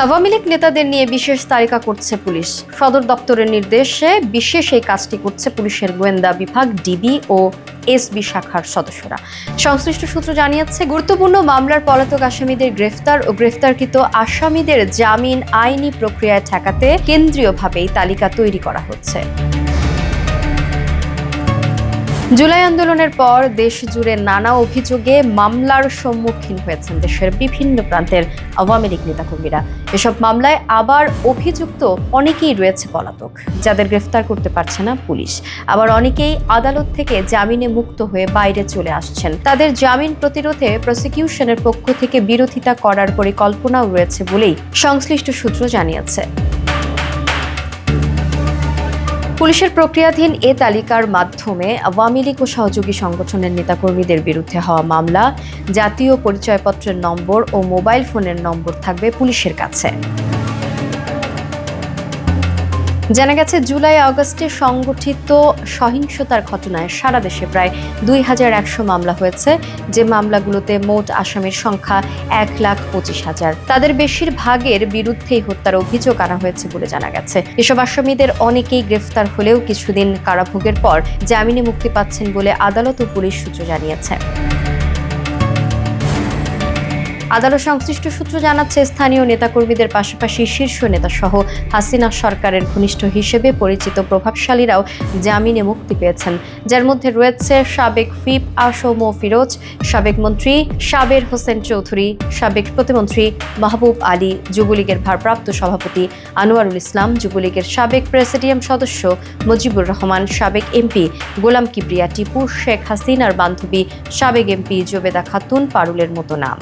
আওয়ামী লীগ নেতাদের নিয়ে বিশেষ তালিকা করছে পুলিশ। সদর দপ্তরের নির্দেশে বিশেষ এই কাজটি করছে পুলিশের গোয়েন্দা বিভাগ, ডিবি ও এসবি শাখার সদস্যরা। সংশ্লিষ্ট সূত্র জানিয়েছে, গুরুত্বপূর্ণ মামলার পলাতক আসামিদের গ্রেফতার ও গ্রেফতারকৃত আসামিদের জামিন আইনি প্রক্রিয়ায় ঠেকাতে কেন্দ্রীয়ভাবে এই তালিকা তৈরি করা হচ্ছে। জুলাই আন্দোলনের পর দেশ জুড়ে নানা অভিযোগে মামলার সম্মুখীন হয়েছেন দেশের বিভিন্ন প্রান্তের আওয়ামী লীগ নেতাকর্মীরা। এসব মামলায় আবার অভিযুক্ত অনেকেই রয়েছে পলাতক, যাদের গ্রেফতার করতে পারছে না পুলিশ। আবার অনেকেই আদালত থেকে জামিনে মুক্ত হয়ে বাইরে চলে আসছেন। তাদের জামিন প্রতিরোধে প্রসিকিউশনের পক্ষ থেকে বিরোধিতা করার পরিকল্পনাও রয়েছে বলেই সংশ্লিষ্ট সূত্র জানিয়েছে। পুলিশের প্রক্রিয়াধীন এ তালিকার মাধ্যমে আওয়ামী লীগ ও সহযোগী সংগঠনের নেতাকর্মীদের বিরুদ্ধে হওয়া মামলা, জাতীয় পরিচয়পত্রের নম্বর ও মোবাইল ফোনের নম্বর থাকবে পুলিশের কাছে। জানা গেছে, জুলাই আগস্টে সংগঠিত সহিংসতার ঘটনায় সারা দেশে প্রায় 2100 মামলা হয়েছে, যে মামলাগুলোতে মোট আসামির সংখ্যা 1,25,000। তাদের বেশিরভাগের বিরুদ্ধেই হত্যার অভিযোগ আনা হয়েছে বলে জানা গেছে। এসব আসামিদের অনেকেই গ্রেফতার হলেও কিছুদিন কারাভোগের পর জামিনে মুক্তি পাচ্ছেন বলে আদালত ও পুলিশ সূত্র জানিয়েছে। আদালত সংশ্লিষ্ট সূত্র জানাচ্ছে, স্থানীয় নেতাকর্মীদের পাশাপাশি শীর্ষ নেতাসহ হাসিনা সরকারের ঘনিষ্ঠ হিসেবে পরিচিত প্রভাবশালীরাও জামিনে মুক্তি পেয়েছেন, যার মধ্যে রয়েছে সাবেক হুইপ আসম ফিরোজ, সাবেক মন্ত্রী সাবের হোসেন চৌধুরী, সাবেক প্রতিমন্ত্রী মাহবুব আলী, যুবলীগের ভারপ্রাপ্ত সভাপতি আনোয়ারুল ইসলাম, যুবলীগের সাবেক প্রেসিডিয়াম সদস্য মুজিবুর রহমান, সাবেক এমপি গোলাম কিবরিয়া টিপু, শেখ হাসিনার বান্ধবী সাবেক এমপি জোবেদা খাতুন পারুলের মতো নাম।